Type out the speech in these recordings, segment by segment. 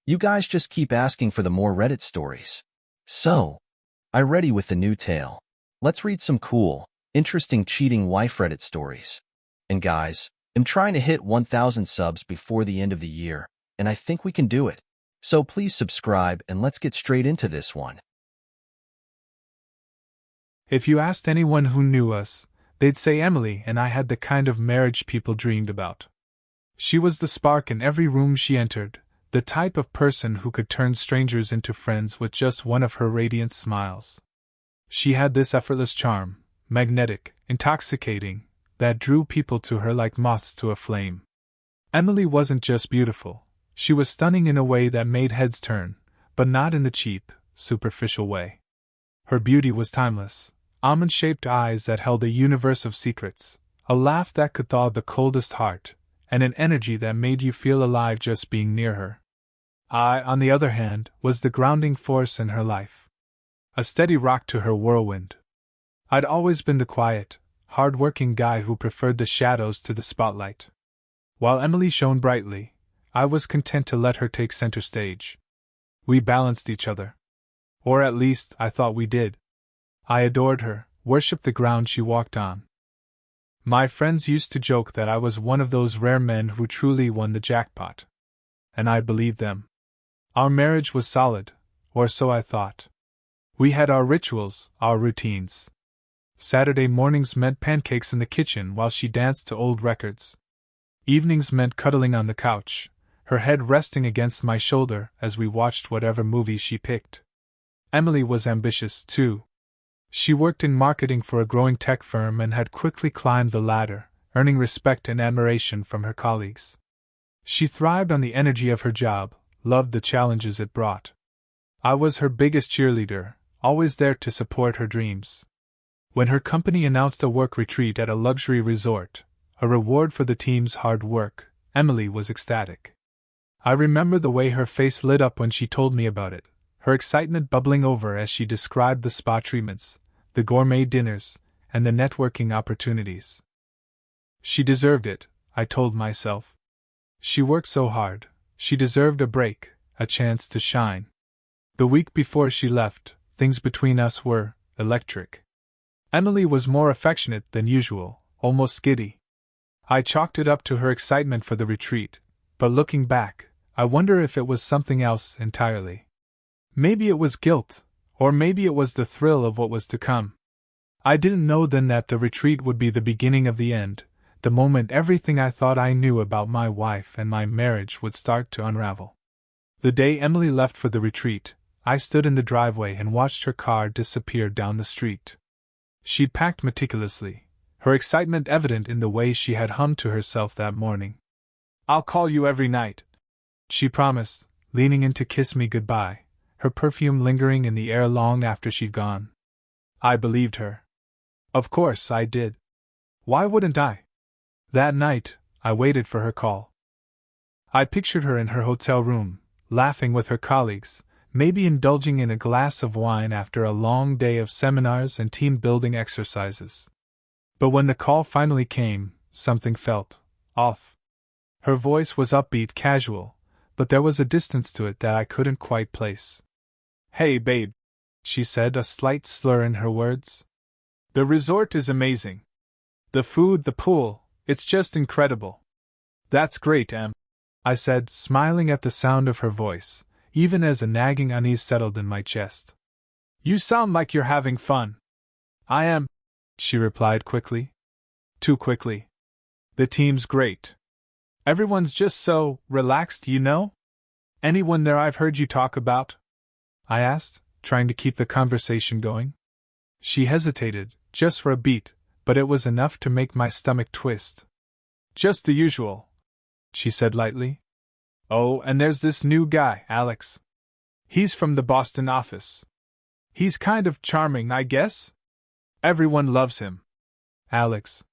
You guys just keep asking for the more Reddit stories. So, I'm ready with the new tale. Let's read some cool, interesting cheating wife Reddit stories. And guys, I'm trying to hit 1,000 subs before the end of the year, and I think we can do it. So please subscribe and let's get straight into this one. If you asked anyone who knew us, they'd say Emily and I had the kind of marriage people dreamed about. She was the spark in every room she entered, the type of person who could turn strangers into friends with just one of her radiant smiles. She had this effortless charm, magnetic, intoxicating, that drew people to her like moths to a flame. Emily wasn't just beautiful, she was stunning in a way that made heads turn, but not in the cheap, superficial way. Her beauty was timeless, almond-shaped eyes that held a universe of secrets, a laugh that could thaw the coldest heart, and an energy that made you feel alive just being near her. I, on the other hand, was the grounding force in her life. A steady rock to her whirlwind. I'd always been the quiet, hard-working guy who preferred the shadows to the spotlight. While Emily shone brightly, I was content to let her take center stage. We balanced each other. Or at least, I thought we did. I adored her, worshipped the ground she walked on. My friends used to joke that I was one of those rare men who truly won the jackpot. And I believed them. Our marriage was solid, or so I thought. We had our rituals, our routines. Saturday mornings meant pancakes in the kitchen while she danced to old records. Evenings meant cuddling on the couch, her head resting against my shoulder as we watched whatever movie she picked. Emily was ambitious, too. She worked in marketing for a growing tech firm and had quickly climbed the ladder, earning respect and admiration from her colleagues. She thrived on the energy of her job, loved the challenges it brought. I was her biggest cheerleader, always there to support her dreams. When her company announced a work retreat at a luxury resort, a reward for the team's hard work, Emily was ecstatic. I remember the way her face lit up when she told me about it, her excitement bubbling over as she described the spa treatments, the gourmet dinners, and the networking opportunities. She deserved it, I told myself. She worked so hard, she deserved a break, a chance to shine. The week before she left, things between us were electric. Emily was more affectionate than usual, almost giddy. I chalked it up to her excitement for the retreat, but looking back, I wonder if it was something else entirely. Maybe it was guilt, or maybe it was the thrill of what was to come. I didn't know then that the retreat would be the beginning of the end, the moment everything I thought I knew about my wife and my marriage would start to unravel. The day Emily left for the retreat, I stood in the driveway and watched her car disappear down the street. She'd packed meticulously, her excitement evident in the way she had hummed to herself that morning. "I'll call you every night," she promised, leaning in to kiss me goodbye, her perfume lingering in the air long after she'd gone. I believed her. Of course I did. Why wouldn't I? That night, I waited for her call. I pictured her in her hotel room, laughing with her colleagues, maybe indulging in a glass of wine after a long day of seminars and team-building exercises. But when the call finally came, something felt off. Her voice was upbeat, casual, but there was a distance to it that I couldn't quite place. "Hey, babe," she said, a slight slur in her words. "The resort is amazing. The food, the pool, it's just incredible." "That's great, Em," I said, smiling at the sound of her voice, even as a nagging unease settled in my chest. "You sound like you're having fun." "I am," she replied quickly. Too quickly. "The team's great. Everyone's just so relaxed, you know? Anyone there I've heard you talk about?" I asked, trying to keep the conversation going. She hesitated, just for a beat, but it was enough to make my stomach twist. "Just the usual," she said lightly. "Oh, and there's this new guy, Alex. He's from the Boston office. He's kind of charming, I guess? Everyone loves him." Alex.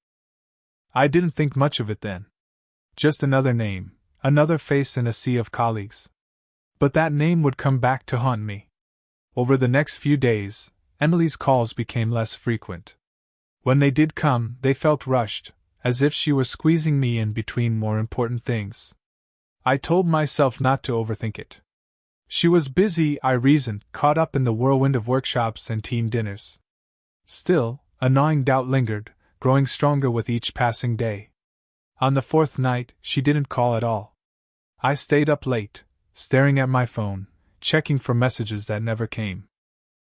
I didn't think much of it then. Just another name, another face in a sea of colleagues. But that name would come back to haunt me. Over the next few days, Emily's calls became less frequent. When they did come, they felt rushed, as if she were squeezing me in between more important things. I told myself not to overthink it. She was busy, I reasoned, caught up in the whirlwind of workshops and team dinners. Still, a gnawing doubt lingered, growing stronger with each passing day. On the fourth night, she didn't call at all. I stayed up late, staring at my phone, checking for messages that never came.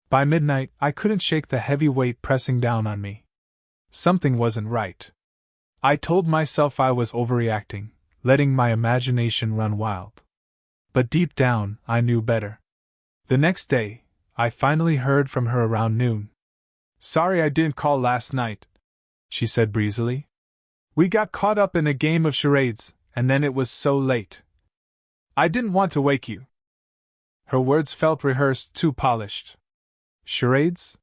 By midnight, I couldn't shake the heavy weight pressing down on me. Something wasn't right. I told myself I was overreacting, letting my imagination run wild. But deep down, I knew better. The next day, I finally heard from her around noon. "Sorry I didn't call last night," she said breezily. "We got caught up in a game of charades, and then it was so late. I didn't want to wake you." Her words felt rehearsed, too polished. "Charades?"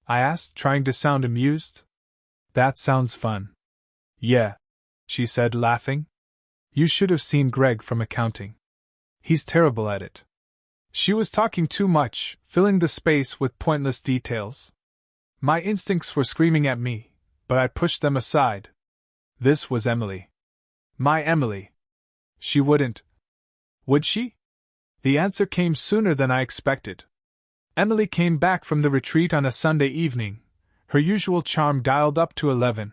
I asked, trying to sound amused. "That sounds fun." "Yeah," she said, laughing. "You should have seen Greg from accounting. He's terrible at it." She was talking too much, filling the space with pointless details. My instincts were screaming at me, but I pushed them aside. This was Emily. My Emily. She wouldn't. Would she? The answer came sooner than I expected. Emily came back from the retreat on a Sunday evening, her usual charm dialed up to 11.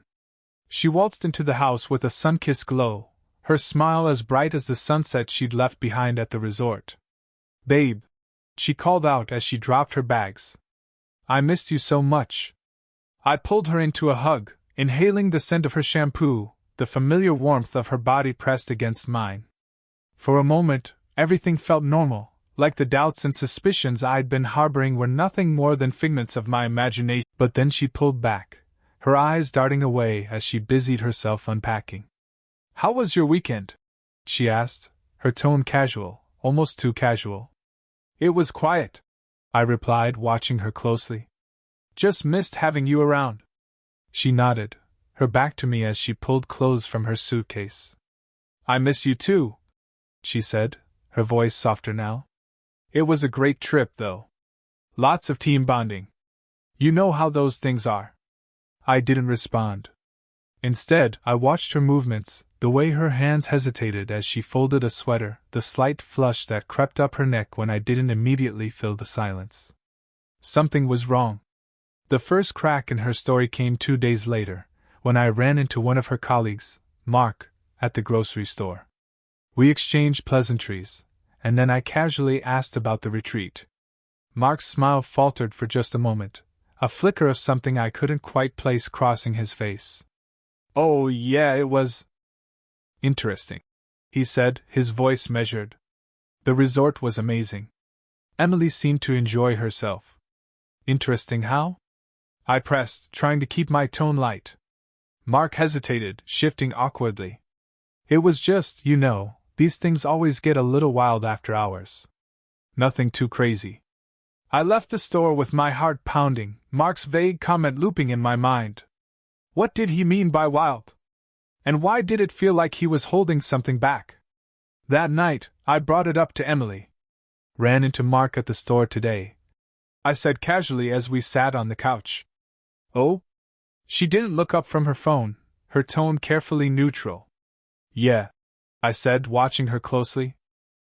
She waltzed into the house with a sun-kissed glow, her smile as bright as the sunset she'd left behind at the resort. "Babe," she called out as she dropped her bags. "I missed you so much." I pulled her into a hug, inhaling the scent of her shampoo, the familiar warmth of her body pressed against mine. For a moment, everything felt normal, like the doubts and suspicions I'd been harboring were nothing more than figments of my imagination. But then she pulled back, her eyes darting away as she busied herself unpacking. "How was your weekend?" she asked, her tone casual, almost too casual. "It was quiet," I replied, watching her closely. "Just missed having you around." She nodded, her back to me as she pulled clothes from her suitcase. "I miss you too," she said, her voice softer now. "It was a great trip, though. Lots of team bonding. You know how those things are." I didn't respond. Instead, I watched her movements, the way her hands hesitated as she folded a sweater, the slight flush that crept up her neck when I didn't immediately fill the silence. Something was wrong. The first crack in her story came 2 days later, when I ran into one of her colleagues, Mark, at the grocery store. We exchanged pleasantries, and then I casually asked about the retreat. Mark's smile faltered for just a moment, a flicker of something I couldn't quite place crossing his face. "Oh, yeah, it was interesting," he said, his voice measured. "The resort was amazing. Emily seemed to enjoy herself." "Interesting how?" I pressed, trying to keep my tone light. Mark hesitated, shifting awkwardly. "It was just, you know, these things always get a little wild after hours. Nothing too crazy." I left the store with my heart pounding, Mark's vague comment looping in my mind. What did he mean by wild? And why did it feel like he was holding something back? That night, I brought it up to Emily. "Ran into Mark at the store today," I said casually as we sat on the couch. "Oh?" She didn't look up from her phone, her tone carefully neutral. "Yeah," I said, watching her closely.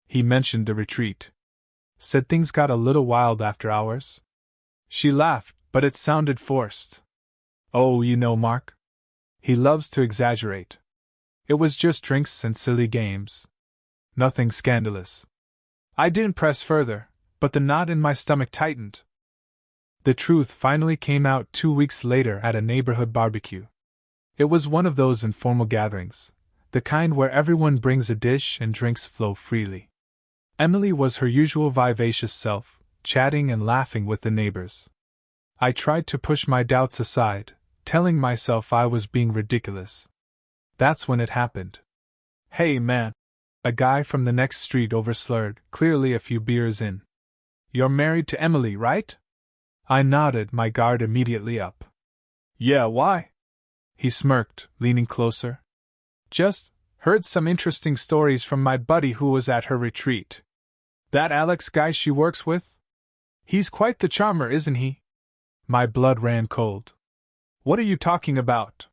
"He mentioned the retreat. Said things got a little wild after hours." She laughed, but it sounded forced. "Oh, you know Mark? He loves to exaggerate. It was just drinks and silly games. Nothing scandalous." I didn't press further, but the knot in my stomach tightened. The truth finally came out 2 weeks later at a neighborhood barbecue. It was one of those informal gatherings, the kind where everyone brings a dish and drinks flow freely. Emily was her usual vivacious self, chatting and laughing with the neighbors. I tried to push my doubts aside, telling myself I was being ridiculous. That's when it happened. "Hey man," a guy from the next street over slurred, clearly a few beers in. "You're married to Emily, right?" I nodded, my guard immediately up. "Yeah, why?" He smirked, leaning closer. "Just heard some interesting stories from my buddy who was at her retreat. That Alex guy she works with? He's quite the charmer, isn't he?" My blood ran cold. "What are you talking about?"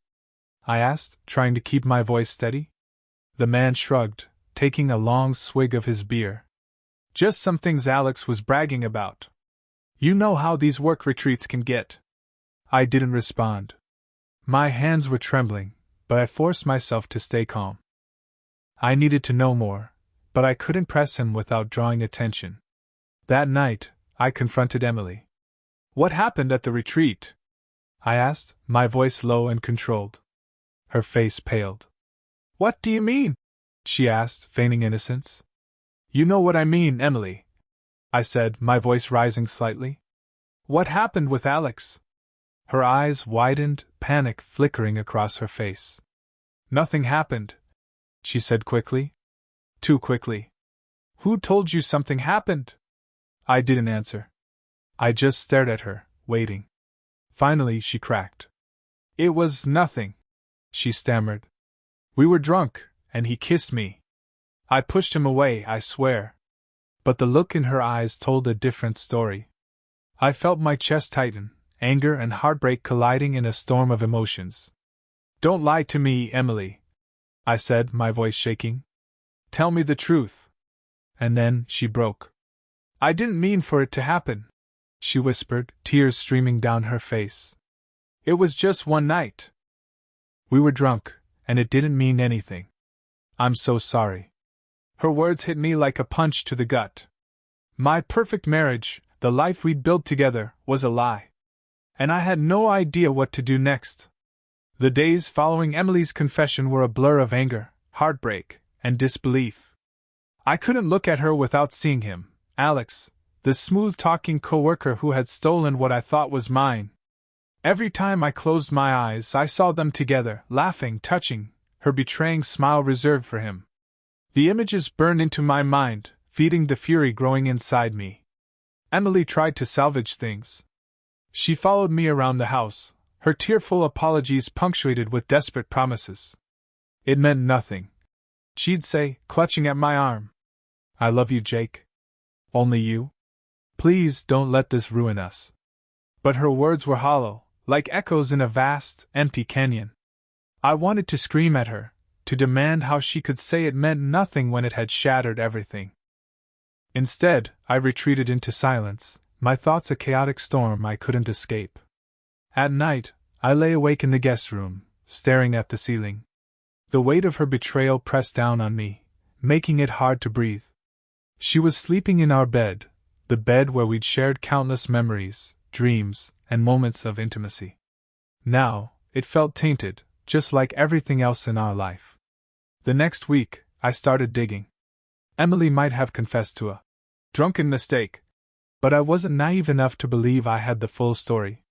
I asked, trying to keep my voice steady. The man shrugged, taking a long swig of his beer. Just some things Alex was bragging about. You know how these work retreats can get. I didn't respond. My hands were trembling, but I forced myself to stay calm. I needed to know more, but I couldn't press him without drawing attention. That night, I confronted Emily. What happened at the retreat? I asked, my voice low and controlled. Her face paled. What do you mean? She asked, feigning innocence. You know what I mean, Emily, I said, my voice rising slightly. What happened with Alex? Her eyes widened, panic flickering across her face. Nothing happened, she said quickly. Too quickly. Who told you something happened? I didn't answer. I just stared at her, waiting. Finally, she cracked. It was nothing, she stammered. We were drunk, and he kissed me. I pushed him away, I swear. But the look in her eyes told a different story. I felt my chest tighten, anger and heartbreak colliding in a storm of emotions. Don't lie to me, Emily, I said, my voice shaking. Tell me the truth. And then she broke. I didn't mean for it to happen, she whispered, tears streaming down her face. It was just one night. We were drunk, and it didn't mean anything. I'm so sorry. Her words hit me like a punch to the gut. My perfect marriage, the life we'd built together, was a lie. And I had no idea what to do next. The days following Emily's confession were a blur of anger, heartbreak, and disbelief. I couldn't look at her without seeing him, Alex, the smooth-talking coworker who had stolen what I thought was mine. Every time I closed my eyes, I saw them together, laughing, touching, her betraying smile reserved for him. The images burned into my mind, feeding the fury growing inside me. Emily tried to salvage things. She followed me around the house, her tearful apologies punctuated with desperate promises. It meant nothing. She'd say, clutching at my arm, I love you, Jake. Only you? Please don't let this ruin us. But her words were hollow, like echoes in a vast, empty canyon. I wanted to scream at her, to demand how she could say it meant nothing when it had shattered everything. Instead, I retreated into silence, my thoughts a chaotic storm I couldn't escape. At night, I lay awake in the guest room, staring at the ceiling. The weight of her betrayal pressed down on me, making it hard to breathe. She was sleeping in our bed, the bed where we'd shared countless memories, dreams, and moments of intimacy. Now, it felt tainted, just like everything else in our life. The next week, I started digging. Emily might have confessed to a drunken mistake, but I wasn't naive enough to believe I had the full story.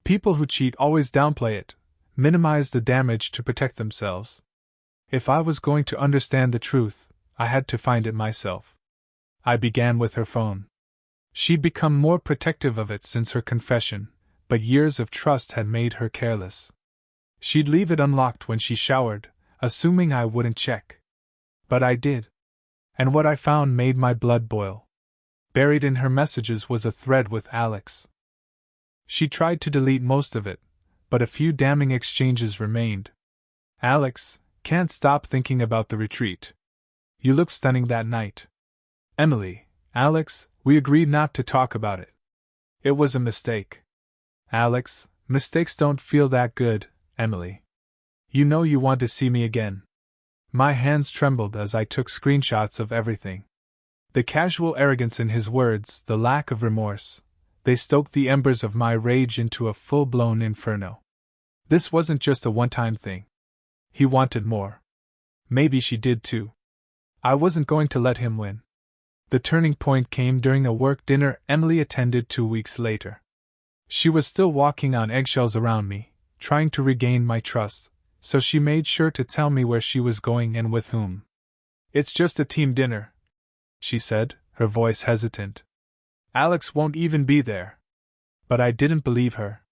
People who cheat always downplay it, minimize the damage to protect themselves. If I was going to understand the truth, I had to find it myself. I began with her phone. She'd become more protective of it since her confession, but years of trust had made her careless. She'd leave it unlocked when she showered, assuming I wouldn't check. But I did. And what I found made my blood boil. Buried in her messages was a thread with Alex. She tried to delete most of it, but a few damning exchanges remained. Alex, can't stop thinking about the retreat. You looked stunning that night. Emily, Alex, we agreed not to talk about it. It was a mistake. Alex, mistakes don't feel that good, Emily. You know you want to see me again. My hands trembled as I took screenshots of everything. The casual arrogance in his words, the lack of remorse, they stoked the embers of my rage into a full-blown inferno. This wasn't just a one-time thing. He wanted more. Maybe she did too. I wasn't going to let him win. The turning point came during a work dinner Emily attended 2 weeks later. She was still walking on eggshells around me, trying to regain my trust, so she made sure to tell me where she was going and with whom. It's just a team dinner, she said, her voice hesitant. Alex won't even be there. But I didn't believe her.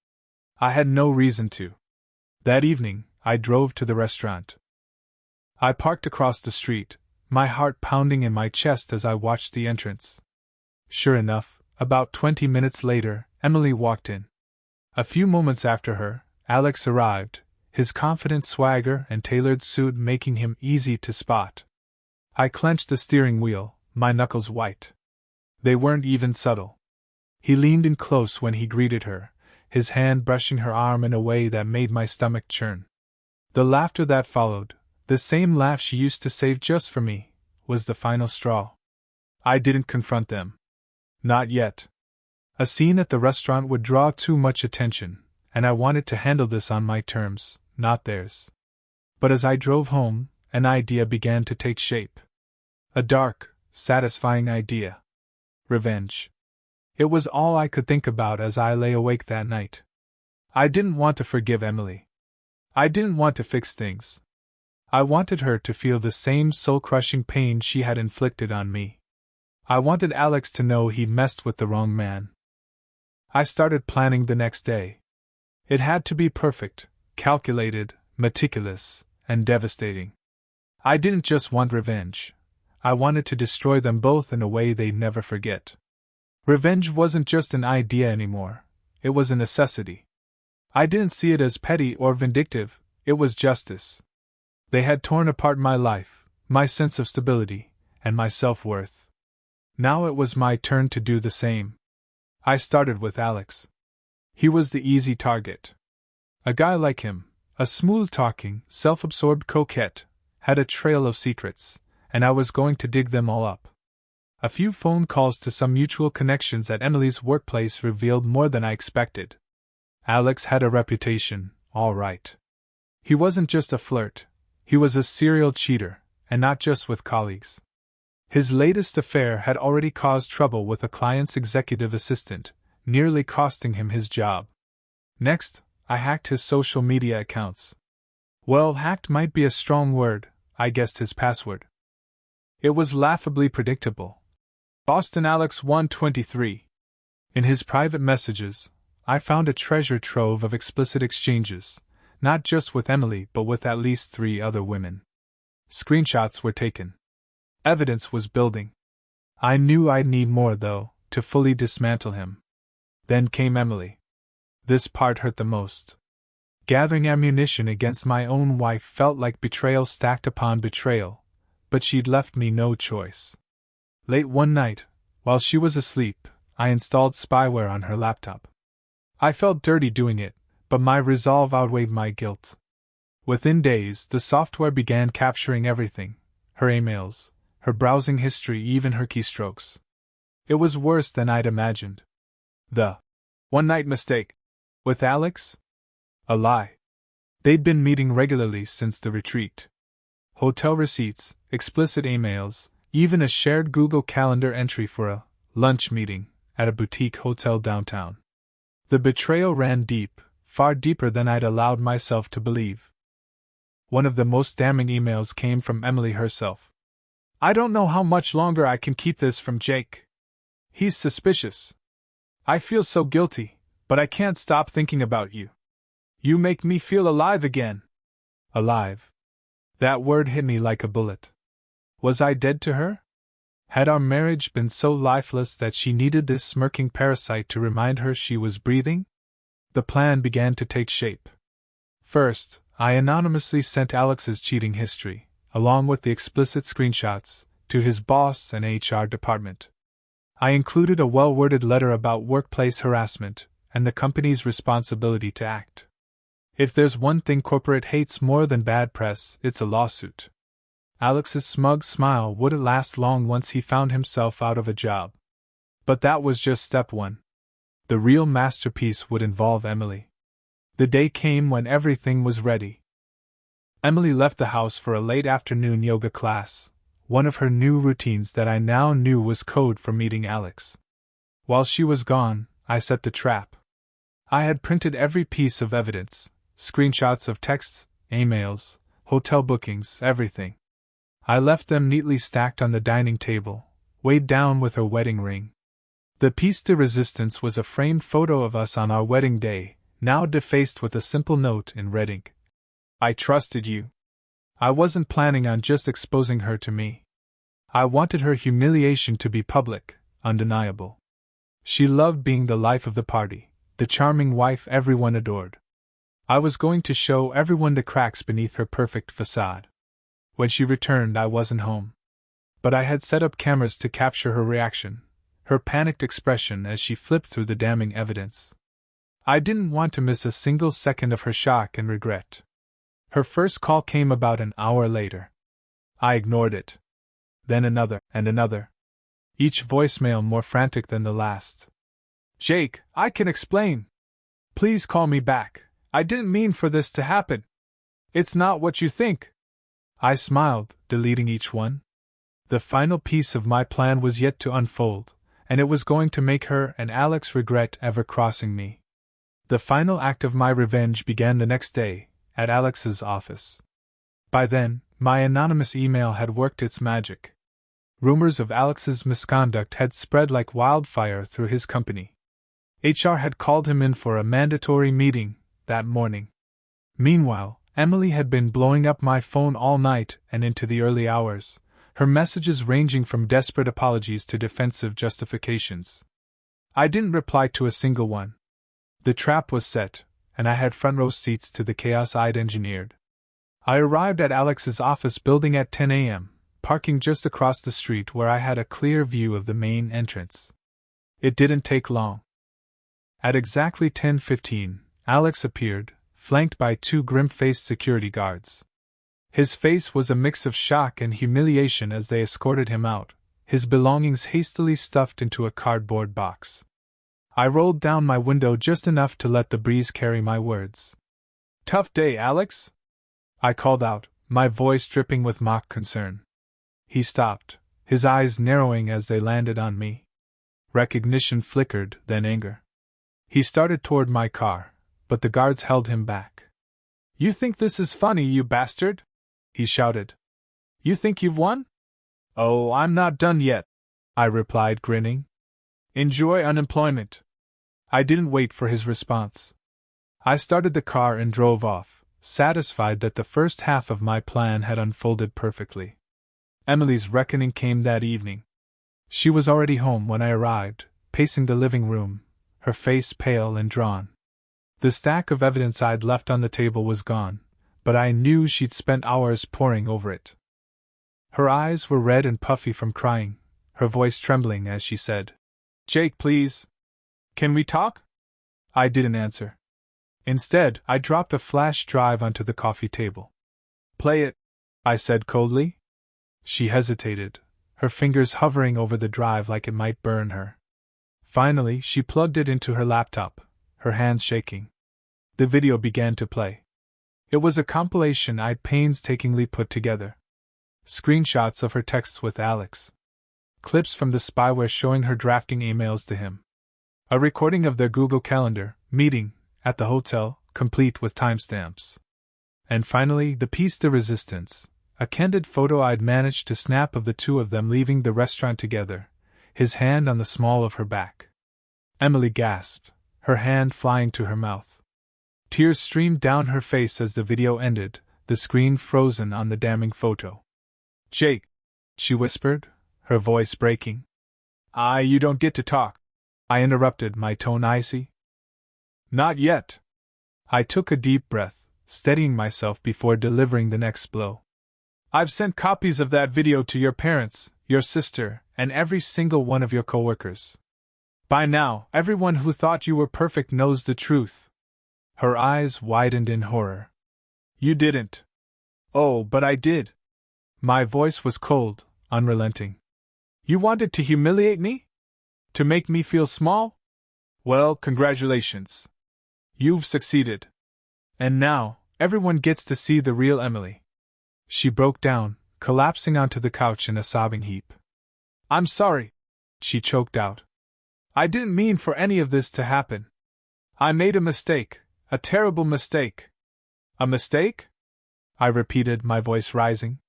I had no reason to. That evening, I drove to the restaurant. I parked across the street, my heart pounding in my chest as I watched the entrance. Sure enough, about 20 minutes later, Emily walked in. A few moments after her, Alex arrived, his confident swagger and tailored suit making him easy to spot. I clenched the steering wheel, my knuckles white. They weren't even subtle. He leaned in close when he greeted her, his hand brushing her arm in a way that made my stomach churn. The laughter that followed, the same laugh she used to save just for me, was the final straw. I didn't confront them. Not yet. A scene at the restaurant would draw too much attention, and I wanted to handle this on my terms, not theirs. But as I drove home, an idea began to take shape. A dark, satisfying idea. Revenge. It was all I could think about as I lay awake that night. I didn't want to forgive Emily. I didn't want to fix things. I wanted her to feel the same soul-crushing pain she had inflicted on me. I wanted Alex to know he'd messed with the wrong man. I started planning the next day. It had to be perfect, calculated, meticulous, and devastating. I didn't just want revenge. I wanted to destroy them both in a way they'd never forget. Revenge wasn't just an idea anymore, it was a necessity. I didn't see it as petty or vindictive, it was justice. They had torn apart my life, my sense of stability, and my self-worth. Now it was my turn to do the same. I started with Alex. He was the easy target. A guy like him, a smooth-talking, self-absorbed coquette, had a trail of secrets, and I was going to dig them all up. A few phone calls to some mutual connections at Emily's workplace revealed more than I expected. Alex had a reputation, all right. He wasn't just a flirt, he was a serial cheater, and not just with colleagues. His latest affair had already caused trouble with a client's executive assistant, nearly costing him his job. Next, I hacked his social media accounts. Well, hacked might be a strong word, I guessed his password. It was laughably predictable. Boston Alex 123. In his private messages, I found a treasure trove of explicit exchanges, not just with Emily but with at least 3 other women. Screenshots were taken. Evidence was building. I knew I'd need more, though, to fully dismantle him. Then came Emily. This part hurt the most. Gathering ammunition against my own wife felt like betrayal stacked upon betrayal, but she'd left me no choice. Late one night, while she was asleep, I installed spyware on her laptop. I felt dirty doing it, but my resolve outweighed my guilt. Within days, the software began capturing everything: her emails, her browsing history, even her keystrokes. It was worse than I'd imagined. The one-night mistake with Alex? A lie. They'd been meeting regularly since the retreat. Hotel receipts, explicit emails, even a shared Google Calendar entry for a lunch meeting at a boutique hotel downtown. The betrayal ran deep, far deeper than I'd allowed myself to believe. One of the most damning emails came from Emily herself. I don't know how much longer I can keep this from Jake. He's suspicious. I feel so guilty, but I can't stop thinking about you. You make me feel alive again. Alive. That word hit me like a bullet. Was I dead to her? Had our marriage been so lifeless that she needed this smirking parasite to remind her she was breathing? The plan began to take shape. First, I anonymously sent Alex's cheating history, along with the explicit screenshots, to his boss and HR department. I included a well-worded letter about workplace harassment and the company's responsibility to act. If there's one thing corporate hates more than bad press, it's a lawsuit. Alex's smug smile wouldn't last long once he found himself out of a job. But that was just step one. The real masterpiece would involve Emily. The day came when everything was ready. Emily left the house for a late afternoon yoga class, one of her new routines that I now knew was code for meeting Alex. While she was gone, I set the trap. I had printed every piece of evidence, screenshots of texts, emails, hotel bookings, everything. I left them neatly stacked on the dining table, weighed down with her wedding ring. The piece de resistance was a framed photo of us on our wedding day, now defaced with a simple note in red ink. I trusted you. I wasn't planning on just exposing her to me. I wanted her humiliation to be public, undeniable. She loved being the life of the party, the charming wife everyone adored. I was going to show everyone the cracks beneath her perfect facade. When she returned, I wasn't home. But I had set up cameras to capture her reaction, her panicked expression as she flipped through the damning evidence. I didn't want to miss a single second of her shock and regret. Her first call came about an hour later. I ignored it. Then another, and another. Each voicemail more frantic than the last. "Jake, I can explain. Please call me back. I didn't mean for this to happen. It's not what you think." I smiled, deleting each one. The final piece of my plan was yet to unfold, and it was going to make her and Alex regret ever crossing me. The final act of my revenge began the next day, at Alex's office. By then, my anonymous email had worked its magic. Rumors of Alex's misconduct had spread like wildfire through his company. HR had called him in for a mandatory meeting that morning. Meanwhile, Emily had been blowing up my phone all night and into the early hours, her messages ranging from desperate apologies to defensive justifications. I didn't reply to a single one. The trap was set, and I had front-row seats to the chaos I'd engineered. I arrived at Alex's office building at 10 a.m., parking just across the street where I had a clear view of the main entrance. It didn't take long. At exactly 10:15, Alex appeared, flanked by two grim-faced security guards. His face was a mix of shock and humiliation as they escorted him out, his belongings hastily stuffed into a cardboard box. I rolled down my window just enough to let the breeze carry my words. "Tough day, Alex?" I called out, my voice dripping with mock concern. He stopped, his eyes narrowing as they landed on me. Recognition flickered, then anger. He started toward my car, but the guards held him back. "You think this is funny, you bastard?" he shouted. "You think you've won?" "Oh, I'm not done yet," I replied, grinning. "Enjoy unemployment." I didn't wait for his response. I started the car and drove off, satisfied that the first half of my plan had unfolded perfectly. Emily's reckoning came that evening. She was already home when I arrived, pacing the living room, her face pale and drawn. The stack of evidence I'd left on the table was gone, but I knew she'd spent hours poring over it. Her eyes were red and puffy from crying, her voice trembling as she said, "Jake, please. Can we talk?" I didn't answer. Instead, I dropped a flash drive onto the coffee table. "Play it," I said coldly. She hesitated, her fingers hovering over the drive like it might burn her. Finally, she plugged it into her laptop, her hands shaking. The video began to play. It was a compilation I'd painstakingly put together. Screenshots of her texts with Alex. Clips from the spyware showing her drafting emails to him. A recording of their Google Calendar meeting at the hotel, complete with timestamps. And finally, the piece de resistance, a candid photo I'd managed to snap of the two of them leaving the restaurant together, his hand on the small of her back. Emily gasped, her hand flying to her mouth. Tears streamed down her face as the video ended, the screen frozen on the damning photo. "Jake," she whispered, her voice breaking. You don't get to talk," I interrupted, my tone icy. "Not yet." I took a deep breath, steadying myself before delivering the next blow. "I've sent copies of that video to your parents, your sister, and every single one of your coworkers. By now, everyone who thought you were perfect knows the truth." Her eyes widened in horror. "You didn't." "Oh, but I did." My voice was cold, unrelenting. "You wanted to humiliate me? To make me feel small? Well, congratulations. You've succeeded. And now, everyone gets to see the real Emily." She broke down, collapsing onto the couch in a sobbing heap. "I'm sorry," she choked out. "I didn't mean for any of this to happen. I made a mistake, a terrible mistake." "A mistake?" I repeated, my voice rising.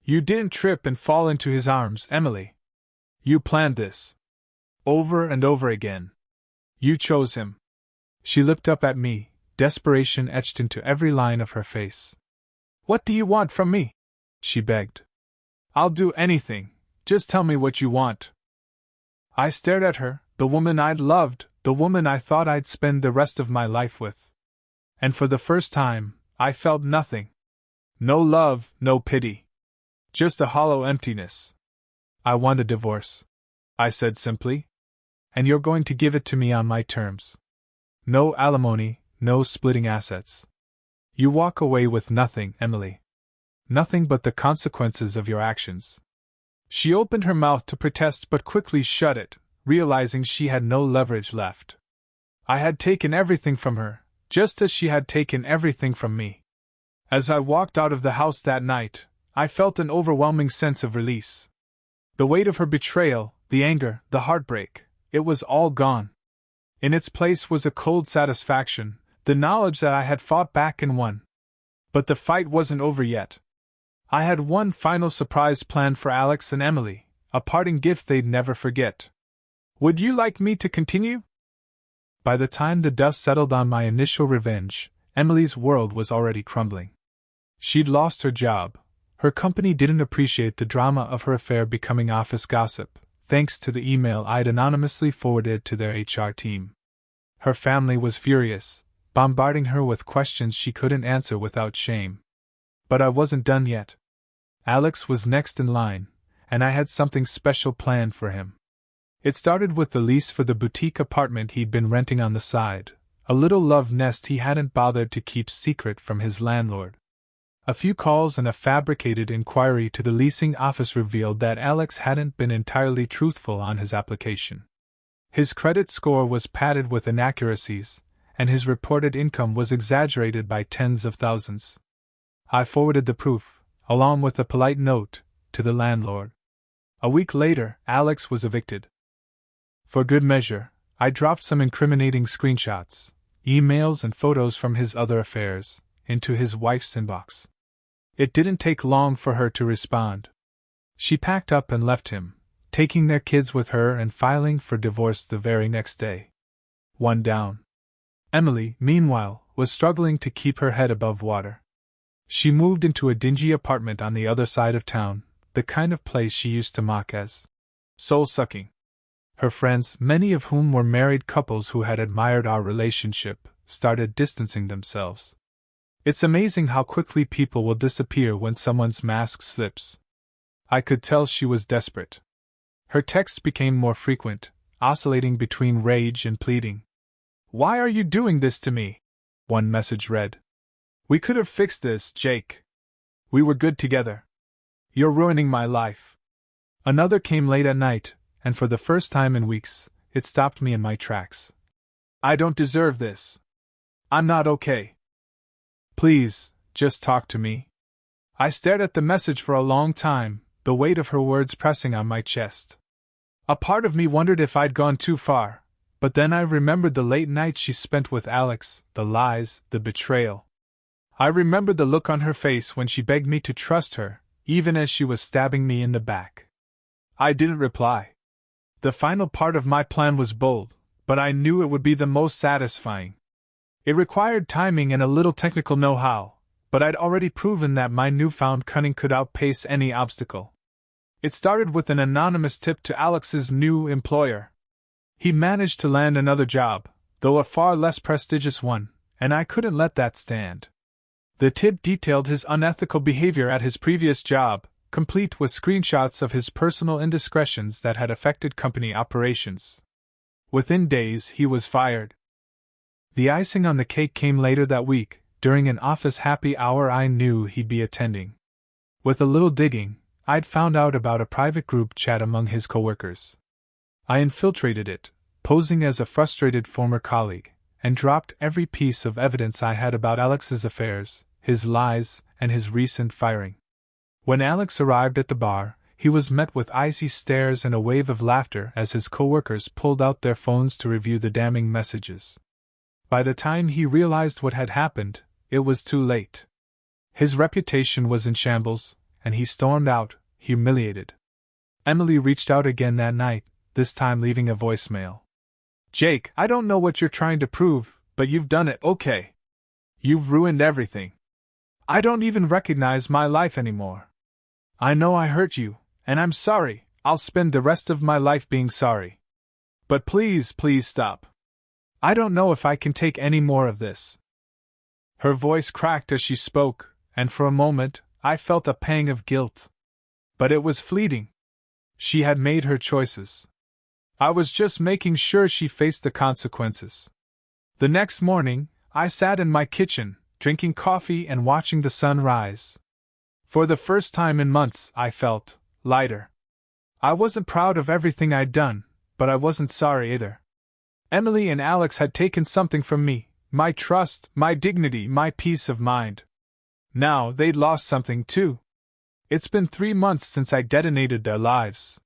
"You didn't trip and fall into his arms, Emily. You planned this. Over and over again. You chose him." She looked up at me, desperation etched into every line of her face. "What do you want from me?" she begged. "I'll do anything, just tell me what you want." I stared at her, the woman I'd loved, the woman I thought I'd spend the rest of my life with. And for the first time, I felt nothing. No love, no pity. Just a hollow emptiness. "I want a divorce," I said simply. and you're going to give it to me on my terms. No alimony, no splitting assets. You walk away with nothing, Emily. Nothing but the consequences of your actions." She opened her mouth to protest but quickly shut it, realizing she had no leverage left. I had taken everything from her, just as she had taken everything from me. As I walked out of the house that night, I felt an overwhelming sense of release. The weight of her betrayal, the anger, the heartbreak, it was all gone. In its place was a cold satisfaction, the knowledge that I had fought back and won. But the fight wasn't over yet. I had one final surprise planned for Alex and Emily, a parting gift they'd never forget. "Would you like me to continue?" By the time the dust settled on my initial revenge, Emily's world was already crumbling. She'd lost her job. Her company didn't appreciate the drama of her affair becoming office gossip, thanks to the email I'd anonymously forwarded to their HR team. Her family was furious, bombarding her with questions she couldn't answer without shame. But I wasn't done yet. Alex was next in line, and I had something special planned for him. It started with the lease for the boutique apartment he'd been renting on the side, a little love nest he hadn't bothered to keep secret from his landlord. A few calls and a fabricated inquiry to the leasing office revealed that Alex hadn't been entirely truthful on his application. His credit score was padded with inaccuracies, and his reported income was exaggerated by tens of thousands. I forwarded the proof, along with a polite note, to the landlord. A week later, Alex was evicted. For good measure, I dropped some incriminating screenshots, emails and photos from his other affairs, into his wife's inbox. It didn't take long for her to respond. She packed up and left him, taking their kids with her and filing for divorce the very next day. One down. Emily, meanwhile, was struggling to keep her head above water. She moved into a dingy apartment on the other side of town, the kind of place she used to mock as soul-sucking. Her friends, many of whom were married couples who had admired our relationship, started distancing themselves. It's amazing how quickly people will disappear when someone's mask slips. I could tell she was desperate. Her texts became more frequent, oscillating between rage and pleading. "Why are you doing this to me?" one message read. "We could have fixed this, Jake. We were good together. You're ruining my life." Another came late at night, and for the first time in weeks, it stopped me in my tracks. "I don't deserve this. I'm not okay. Please, just talk to me." I stared at the message for a long time, the weight of her words pressing on my chest. A part of me wondered if I'd gone too far, but then I remembered the late nights she spent with Alex, the lies, the betrayal. I remembered the look on her face when she begged me to trust her, even as she was stabbing me in the back. I didn't reply. The final part of my plan was bold, but I knew it would be the most satisfying. It required timing and a little technical know-how, but I'd already proven that my newfound cunning could outpace any obstacle. It started with an anonymous tip to Alex's new employer. He managed to land another job, though a far less prestigious one, and I couldn't let that stand. The tip detailed his unethical behavior at his previous job, complete with screenshots of his personal indiscretions that had affected company operations. Within days, he was fired. The icing on the cake came later that week, during an office happy hour I knew he'd be attending. With a little digging, I'd found out about a private group chat among his coworkers. I infiltrated it, posing as a frustrated former colleague, and dropped every piece of evidence I had about Alex's affairs, his lies, and his recent firing. When Alex arrived at the bar, he was met with icy stares and a wave of laughter as his coworkers pulled out their phones to review the damning messages. By the time he realized what had happened, it was too late. His reputation was in shambles, and he stormed out, humiliated. Emily reached out again that night, this time leaving a voicemail. "Jake, I don't know what you're trying to prove, but you've done it, okay? You've ruined everything. I don't even recognize my life anymore. I know I hurt you, and I'm sorry. I'll spend the rest of my life being sorry. But please, please stop. I don't know if I can take any more of this." Her voice cracked as she spoke, and for a moment, I felt a pang of guilt. But it was fleeting. She had made her choices. I was just making sure she faced the consequences. The next morning, I sat in my kitchen, drinking coffee and watching the sun rise. For the first time in months, I felt lighter. I wasn't proud of everything I'd done, but I wasn't sorry either. Emily and Alex had taken something from me, my trust, my dignity, my peace of mind. Now they'd lost something too. It's been 3 months since I detonated their lives.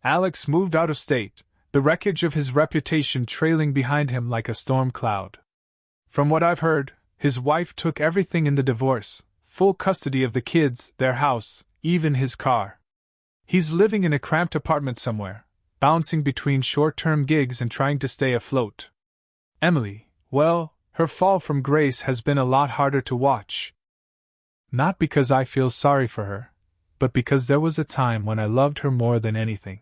Alex moved out of state, the wreckage of his reputation trailing behind him like a storm cloud. From what I've heard, his wife took everything in the divorce, full custody of the kids, their house, even his car. He's living in a cramped apartment somewhere, bouncing between short-term gigs and trying to stay afloat. Emily, well, her fall from grace has been a lot harder to watch. Not because I feel sorry for her, but because there was a time when I loved her more than anything.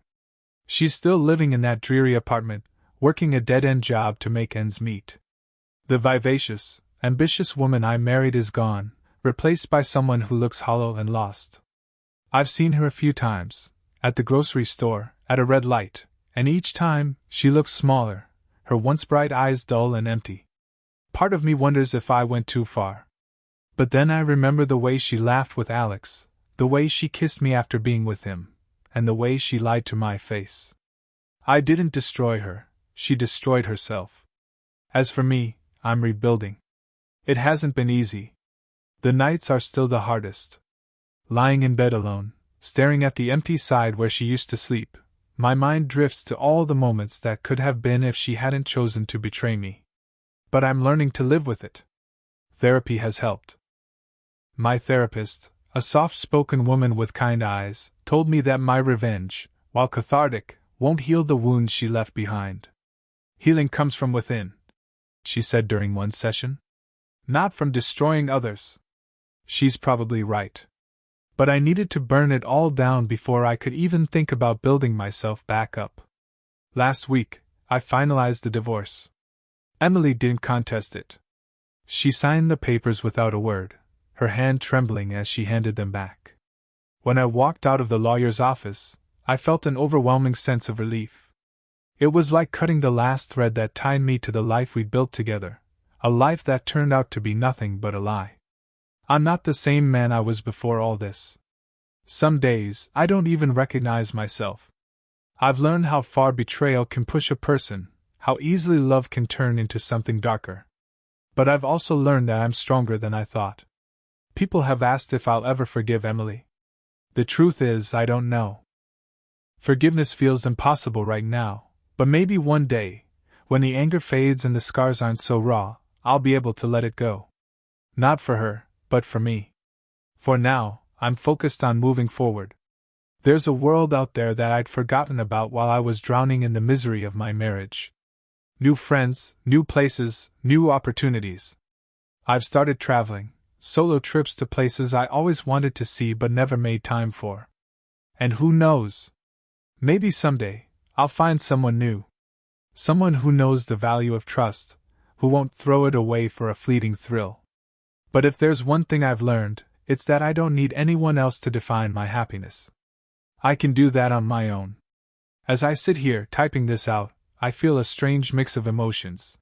She's still living in that dreary apartment, working a dead-end job to make ends meet. The vivacious, ambitious woman I married is gone, replaced by someone who looks hollow and lost. I've seen her a few times, at the grocery store, at a red light, and each time, she looks smaller, her once bright eyes dull and empty. Part of me wonders if I went too far. But then I remember the way she laughed with Alex, the way she kissed me after being with him, and the way she lied to my face. I didn't destroy her, she destroyed herself. As for me, I'm rebuilding. It hasn't been easy. The nights are still the hardest. Lying in bed alone, staring at the empty side where she used to sleep, my mind drifts to all the moments that could have been if she hadn't chosen to betray me. But I'm learning to live with it. Therapy has helped. My therapist, a soft-spoken woman with kind eyes, told me that my revenge, while cathartic, won't heal the wounds she left behind. Healing comes from within, she said during one session. Not from destroying others. She's probably right. But I needed to burn it all down before I could even think about building myself back up. Last week, I finalized the divorce. Emily didn't contest it. She signed the papers without a word, her hand trembling as she handed them back. When I walked out of the lawyer's office, I felt an overwhelming sense of relief. It was like cutting the last thread that tied me to the life we'd built together, a life that turned out to be nothing but a lie. I'm not the same man I was before all this. Some days, I don't even recognize myself. I've learned how far betrayal can push a person, how easily love can turn into something darker. But I've also learned that I'm stronger than I thought. People have asked if I'll ever forgive Emily. The truth is, I don't know. Forgiveness feels impossible right now, but maybe one day, when the anger fades and the scars aren't so raw, I'll be able to let it go. Not for her, but for me. For now, I'm focused on moving forward. There's a world out there that I'd forgotten about while I was drowning in the misery of my marriage. New friends, new places, new opportunities. I've started traveling, solo trips to places I always wanted to see but never made time for. And who knows? Maybe someday, I'll find someone new. Someone who knows the value of trust, who won't throw it away for a fleeting thrill. But if there's one thing I've learned, it's that I don't need anyone else to define my happiness. I can do that on my own. As I sit here typing this out, I feel a strange mix of emotions.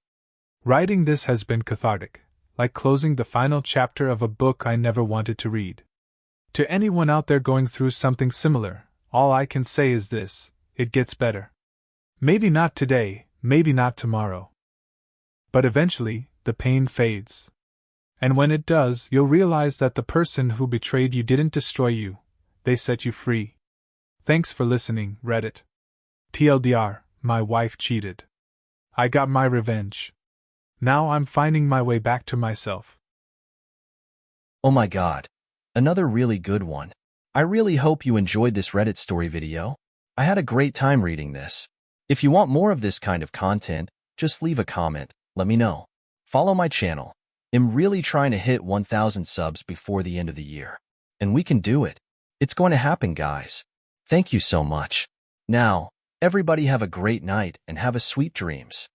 Writing this has been cathartic, like closing the final chapter of a book I never wanted to read. To anyone out there going through something similar, all I can say is this: it gets better. Maybe not today, maybe not tomorrow. But eventually, the pain fades. And when it does, you'll realize that the person who betrayed you didn't destroy you, they set you free. Thanks for listening, Reddit. TLDR, my wife cheated. I got my revenge. Now I'm finding my way back to myself. Oh my god. Another really good one. I really hope you enjoyed this Reddit story video. I had a great time reading this. If you want more of this kind of content, just leave a comment, let me know. Follow my channel. I'm really trying to hit 1,000 subs before the end of the year. And we can do it. It's going to happen, guys. Thank you so much. Now, everybody have a great night and have a sweet dreams.